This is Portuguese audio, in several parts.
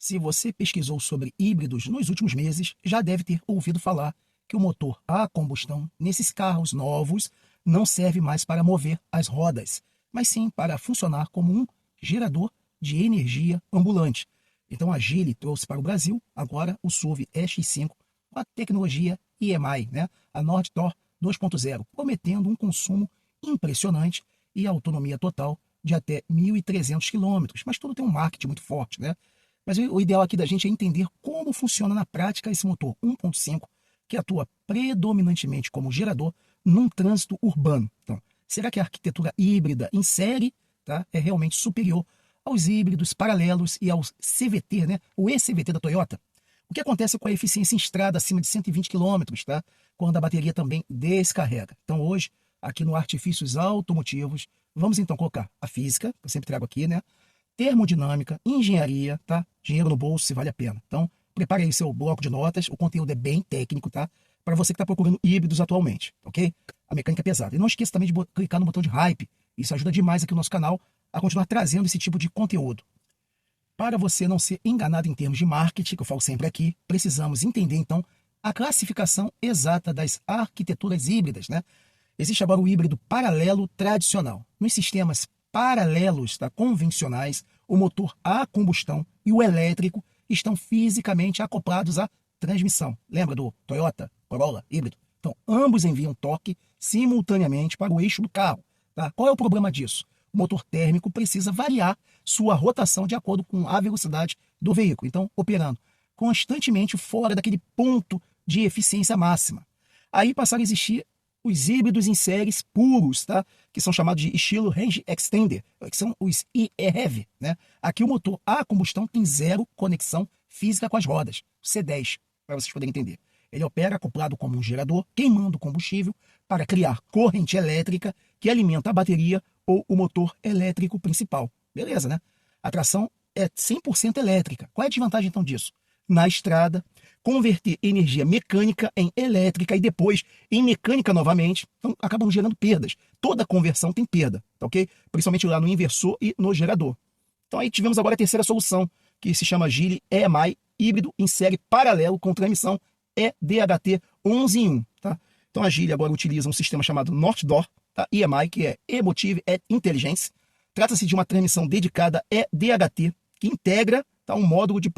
Se você pesquisou sobre híbridos nos últimos meses, já deve ter ouvido falar que o motor a combustão nesses carros novos não serve mais para mover as rodas, mas sim para funcionar como um gerador de energia ambulante. Então a Geely trouxe para o Brasil agora o SUV EX5 com a tecnologia EMI, a Nordtor 2.0, prometendo um consumo impressionante e autonomia total de até 1.300 quilômetros. Mas tudo tem um marketing muito forte, Mas o ideal aqui da gente é entender como funciona na prática esse motor 1.5, que atua predominantemente como gerador num trânsito urbano. Então, será que a arquitetura híbrida em série é realmente superior aos híbridos paralelos e aos CVT, o eCVT da Toyota? O que acontece com a eficiência em estrada acima de 120 km, quando a bateria também descarrega? Então, hoje, aqui no Artifícios Automotivos, vamos então colocar a física, que eu sempre trago aqui, termodinâmica, engenharia, dinheiro no bolso, se vale a pena. Então, prepare aí seu bloco de notas, o conteúdo é bem técnico, para você que está procurando híbridos atualmente, ok? A mecânica é pesada. E não esqueça também de clicar no botão de hype, isso ajuda demais aqui o nosso canal a continuar trazendo esse tipo de conteúdo. Para você não ser enganado em termos de marketing, que eu falo sempre aqui, precisamos entender então a classificação exata das arquiteturas híbridas, Existe agora o híbrido paralelo tradicional. Nos sistemas paralelos convencionais, o motor a combustão e o elétrico estão fisicamente acoplados à transmissão. Lembra do Toyota Corolla híbrido? Então, ambos enviam torque simultaneamente para o eixo do carro. Qual é o problema disso? O motor térmico precisa variar sua rotação de acordo com a velocidade do veículo. Então, operando constantemente fora daquele ponto de eficiência máxima. Aí passaram a existir os híbridos em séries puros, que são chamados de estilo Range Extender, que são os EREV. Aqui o motor a combustão tem zero conexão física com as rodas, C10, para vocês poderem entender. Ele opera acoplado como um gerador, queimando combustível para criar corrente elétrica que alimenta a bateria ou o motor elétrico principal. Beleza, A tração é 100% elétrica. Qual é a desvantagem então disso? Na estrada, converter energia mecânica em elétrica e depois em mecânica novamente, então acabam gerando perdas. Toda conversão tem perda, ok? Principalmente lá no inversor e no gerador. Então aí tivemos agora a terceira solução, que se chama Geely EMI, híbrido em série paralelo com transmissão EDHT 11 em 1. Então a Geely agora utiliza um sistema chamado Nordtor, EMI, que é Emotive Intelligence. Trata-se de uma transmissão dedicada EDHT, que integra um módulo de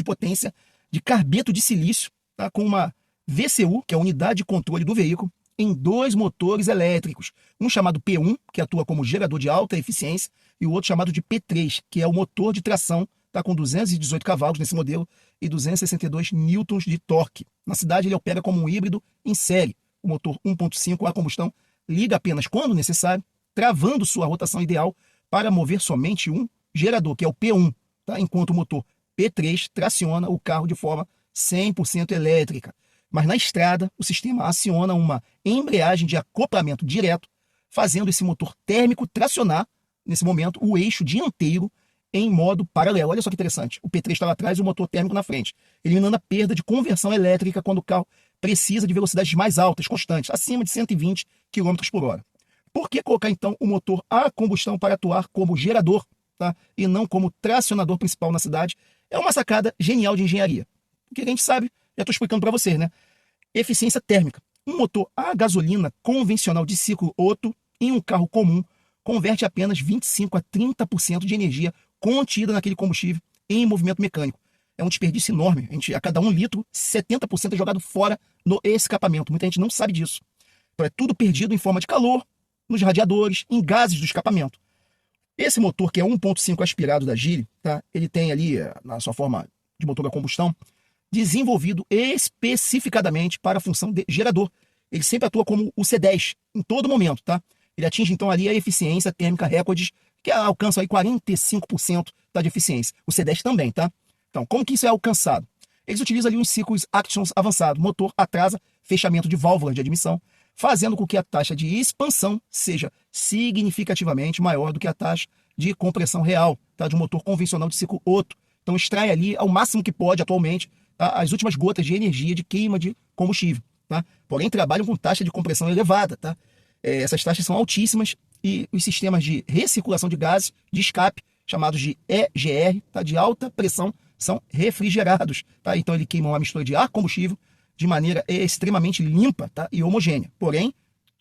potência de carbeto de silício, com uma VCU, que é a unidade de controle do veículo, em dois motores elétricos. Um chamado P1, que atua como gerador de alta eficiência, e o outro chamado de P3, que é o motor de tração, com 218 cavalos nesse modelo e 262 newtons de torque. Na cidade ele opera como um híbrido em série. O motor 1.5 a combustão liga apenas quando necessário, travando sua rotação ideal para mover somente um gerador, que é o P1, enquanto o motor P3 traciona o carro de forma 100% elétrica. Mas na estrada, o sistema aciona uma embreagem de acoplamento direto, fazendo esse motor térmico tracionar, nesse momento, o eixo dianteiro em modo paralelo. Olha só que interessante. O P3 está lá atrás e o motor térmico na frente, eliminando a perda de conversão elétrica quando o carro precisa de velocidades mais altas, constantes, acima de 120 km por hora. Por que colocar, então, o motor a combustão para atuar como gerador, e não como tracionador principal na cidade? É uma sacada genial de engenharia. Porque a gente sabe, já estou explicando para vocês, Eficiência térmica. Um motor a gasolina convencional de ciclo Otto em um carro comum converte apenas 25 a 30% de energia contida naquele combustível em movimento mecânico. É um desperdício enorme. A cada 1 litro, 70% é jogado fora no escapamento. Muita gente não sabe disso. Então é tudo perdido em forma de calor, nos radiadores, em gases do escapamento. Esse motor, que é 1.5 aspirado da Geely, ele tem ali, na sua forma de motor a combustão, desenvolvido especificadamente para a função de gerador. Ele sempre atua como o C10, em todo momento, Ele atinge, então, ali a eficiência térmica recordes, que alcança aí 45% de eficiência. O C10 também, Então, como que isso é alcançado? Eles utilizam ali uns ciclos Actions avançados. O motor atrasa fechamento de válvulas de admissão, fazendo com que a taxa de expansão seja significativamente maior do que a taxa de compressão real, de um motor convencional de ciclo Otto. Então, extrai ali ao máximo que pode atualmente as últimas gotas de energia de queima de combustível. Porém, trabalham com taxa de compressão elevada. Essas taxas são altíssimas e os sistemas de recirculação de gases de escape, chamados de EGR, de alta pressão, são refrigerados, tá? Então ele queima uma mistura de ar combustível de maneira extremamente limpa, tá? E homogênea. Porém,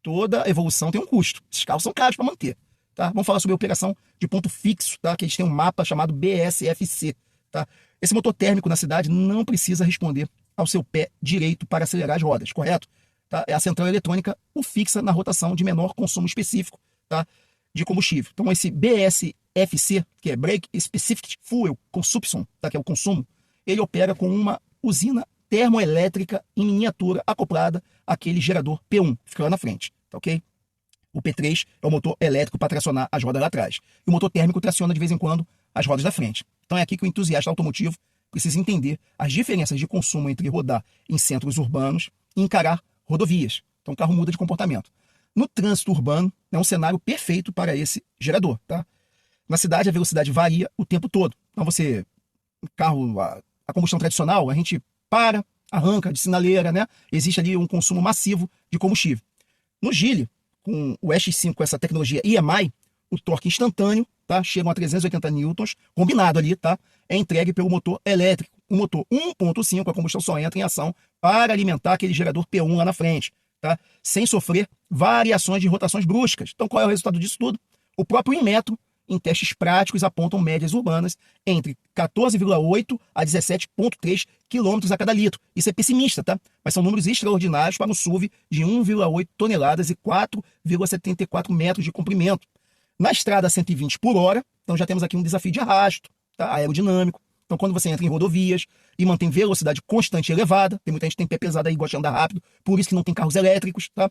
toda evolução tem um custo. Esses carros são caros para manter, tá? Vamos falar sobre a operação de ponto fixo, tá? Que eles têm um mapa chamado BSFC, tá? Esse motor térmico na cidade não precisa responder ao seu pé direito para acelerar as rodas, correto? Tá? A central eletrônica o fixa na rotação de menor consumo específico, tá? De combustível. Então esse BSFC, que é Brake Specific Fuel Consumption, tá? Que é o consumo, ele opera com uma usina termoelétrica em miniatura acoplada àquele gerador P1, que fica lá na frente, tá ok? O P3 é o motor elétrico para tracionar as rodas lá atrás. E o motor térmico traciona de vez em quando as rodas da frente. Então é aqui que o entusiasta automotivo precisa entender as diferenças de consumo entre rodar em centros urbanos e encarar rodovias. Então o carro muda de comportamento. No trânsito urbano, é um cenário perfeito para esse gerador, tá? Na cidade, a velocidade varia o tempo todo. Então você, carro a combustão tradicional, a gente para, arranca de sinaleira, né? Existe ali um consumo massivo de combustível. No Geely, com o EX5, com essa tecnologia EMI, o torque instantâneo, tá? Chegam a 380 newtons, combinado ali, tá? É entregue pelo motor elétrico. O motor 1.5, a combustão só entra em ação para alimentar aquele gerador P1 lá na frente, tá? Sem sofrer variações de rotações bruscas. Então qual é o resultado disso tudo? O próprio Inmetro, em testes práticos, apontam médias urbanas entre 14,8 a 17,3 km a cada litro. Isso é pessimista, tá? Mas são números extraordinários para um SUV de 1,8 toneladas e 4,74 metros de comprimento. Na estrada a 120 por hora, então já temos aqui um desafio de arrasto, tá? Aerodinâmico. Então quando você entra em rodovias e mantém velocidade constante e elevada, tem muita gente que tem pé pesado aí, gosta de andar rápido, por isso que não tem carros elétricos, tá?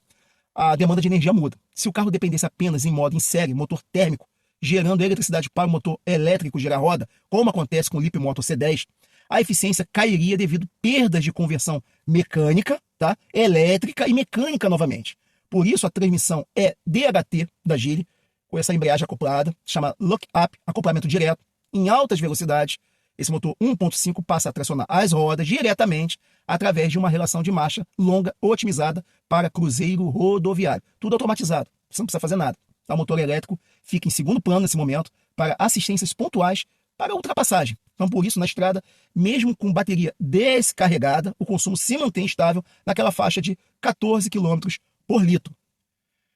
A demanda de energia muda. Se o carro dependesse apenas em modo em série, motor térmico, gerando eletricidade para o motor elétrico gerar roda, como acontece com o Leapmotor C10, a eficiência cairia devido a perdas de conversão mecânica, tá? Elétrica e mecânica novamente. Por isso a transmissão é DHT da Geely, com essa embreagem acoplada, chama lock-up, acoplamento direto, em altas velocidades. Esse motor 1.5 passa a tracionar as rodas diretamente através de uma relação de marcha longa otimizada para cruzeiro rodoviário. Tudo automatizado, você não precisa fazer nada. O motor elétrico fica em segundo plano nesse momento para assistências pontuais para ultrapassagem. Então, por isso, na estrada, mesmo com bateria descarregada, o consumo se mantém estável naquela faixa de 14 km por litro.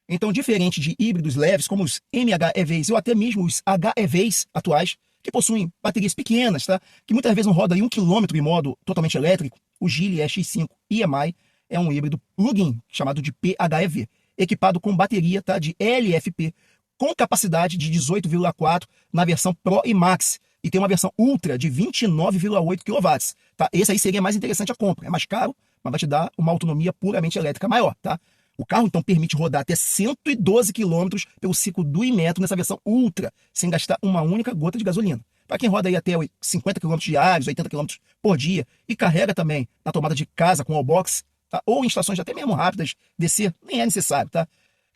Então, diferente de híbridos leves, como os MHEVs ou até mesmo os HEVs atuais, que possuem baterias pequenas, tá? Que muitas vezes não roda aí 1 km em modo totalmente elétrico, o Geely EX5 EMI é um híbrido plug-in, chamado de PHEV, equipado com bateria, tá, de LFP, com capacidade de 18,4 na versão Pro e Max, e tem uma versão Ultra de 29,8 kW. Tá? Esse aí seria mais interessante a compra. É mais caro, mas vai te dar uma autonomia puramente elétrica maior. Tá? O carro, então, permite rodar até 112 km pelo ciclo do Inmetro nessa versão Ultra, sem gastar uma única gota de gasolina. Para quem roda aí até 50 km diários, 80 km por dia, e carrega também na tomada de casa com wallbox, tá? Ou em estações até mesmo rápidas, descer nem é necessário, tá?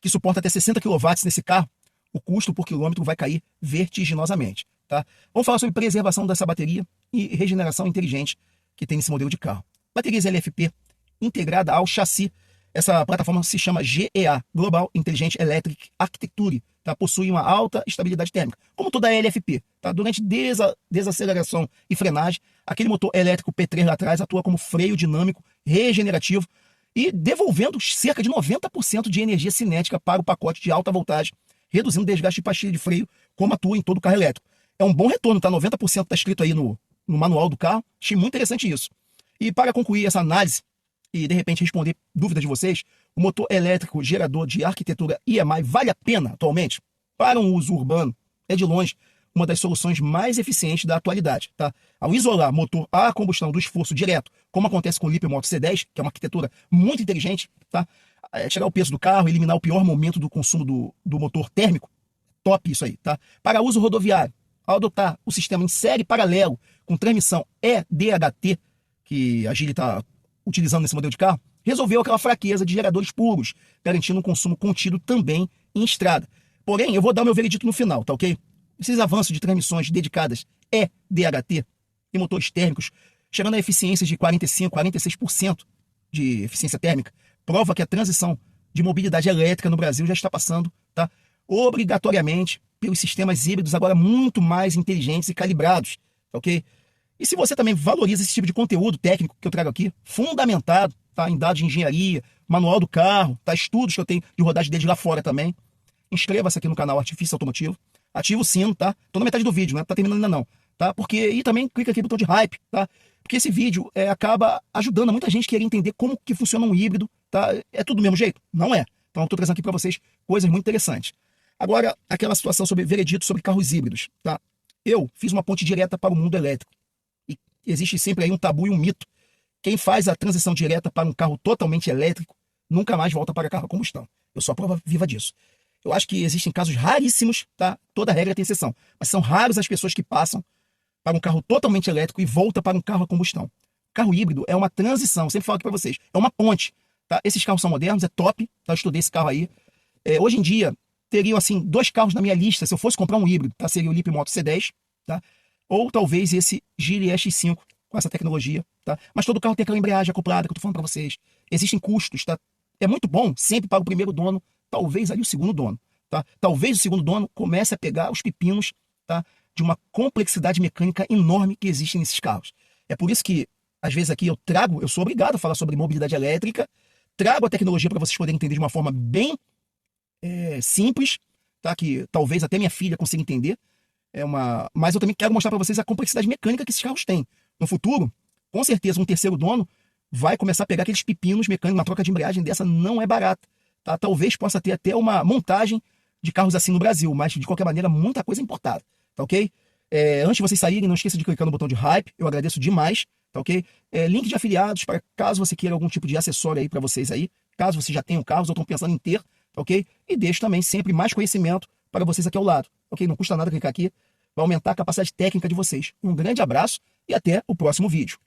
Que suporta até 60 kW nesse carro, o custo por quilômetro vai cair vertiginosamente. Tá? Vamos falar sobre preservação dessa bateria e regeneração inteligente que tem nesse modelo de carro. Baterias LFP integrada ao chassi. Essa plataforma se chama GEA, Global Intelligent Electric Architecture. Tá? Possui uma alta estabilidade térmica, como toda a LFP. Tá? Durante desaceleração e frenagem, aquele motor elétrico P3 lá atrás atua como freio dinâmico regenerativo e devolvendo cerca de 90% de energia cinética para o pacote de alta voltagem, reduzindo o desgaste de pastilha de freio, como atua em todo o carro elétrico. É um bom retorno, tá? 90% está escrito aí no manual do carro. Achei muito interessante isso. E para concluir essa análise e de repente responder dúvidas de vocês, o motor elétrico gerador de arquitetura EMI vale a pena atualmente? Para um uso urbano, é de longe uma das soluções mais eficientes da atualidade. Tá? Ao isolar motor a combustão do esforço direto, como acontece com o Leapmotor C10, que é uma arquitetura muito inteligente, tá? Tirar o peso do carro, eliminar o pior momento do consumo do motor térmico, top isso aí. Tá? Para uso rodoviário, ao adotar o sistema em série paralelo com transmissão EDHT, que a Geely está utilizando nesse modelo de carro, resolveu aquela fraqueza de geradores puros, garantindo um consumo contido também em estrada. Porém, eu vou dar o meu veredito no final, tá ok? Esses avanços de transmissões dedicadas EDHT e motores térmicos, chegando a eficiências de 45%, 46% de eficiência térmica, prova que a transição de mobilidade elétrica no Brasil já está passando, tá, obrigatoriamente pelos sistemas híbridos agora muito mais inteligentes e calibrados, ok? E se você também valoriza esse tipo de conteúdo técnico que eu trago aqui, fundamentado, tá, em dados de engenharia, manual do carro, tá, estudos que eu tenho de rodagem deles lá fora também, inscreva-se aqui no canal Artifício Automotivo, ativa o sino, tá? Tô na metade do vídeo, né? Tá terminando ainda não, tá? E também clica aqui no botão de hype, tá? Porque esse vídeo acaba ajudando a muita gente a querer entender como que funciona um híbrido, tá? É tudo do mesmo jeito? Não é. Então eu tô trazendo aqui para vocês coisas muito interessantes. Agora, aquela situação sobre veredito sobre carros híbridos, tá? Eu fiz uma ponte direta para o mundo elétrico. E existe sempre aí um tabu e um mito. Quem faz a transição direta para um carro totalmente elétrico nunca mais volta para carro a combustão. Eu sou a prova viva disso. Eu acho que existem casos raríssimos, tá? Toda regra tem exceção. Mas são raros as pessoas que passam para um carro totalmente elétrico e voltam para um carro a combustão. O carro híbrido é uma transição, eu sempre falo aqui para vocês, é uma ponte. Tá? Esses carros são modernos, é top, tá? Eu estudei esse carro aí. Hoje em dia, teriam assim, 2 carros na minha lista, se eu fosse comprar um híbrido, tá? Seria o Leapmotor C10, tá? Ou talvez esse Geely EX5 com essa tecnologia, tá? Mas todo carro tem aquela embreagem acoplada que eu tô falando para vocês. Existem custos, tá? É muito bom sempre para o primeiro dono, talvez ali o segundo dono, tá? Talvez o segundo dono comece a pegar os pepinos, tá? De uma complexidade mecânica enorme que existe nesses carros. É por isso que, às vezes aqui eu sou obrigado a falar sobre mobilidade elétrica, trago a tecnologia para vocês poderem entender de uma forma bem simples, tá? Que talvez até minha filha consiga entender. Mas eu também quero mostrar para vocês a complexidade mecânica que esses carros têm. No futuro, com certeza, um terceiro dono vai começar a pegar aqueles pepinos mecânicos. Uma troca de embreagem dessa não é barata, tá? Talvez possa ter até uma montagem de carros assim no Brasil, mas de qualquer maneira, muita coisa importada, tá ok? Antes de vocês saírem, não esqueça de clicar no botão de hype, eu agradeço demais, tá ok? Link de afiliados para caso você queira algum tipo de acessório aí para vocês aí, caso você já tenham carros ou estão pensando em ter, tá ok? E deixo também sempre mais conhecimento para vocês aqui ao lado, ok? Não custa nada clicar aqui, vai aumentar a capacidade técnica de vocês. Um grande abraço e até o próximo vídeo.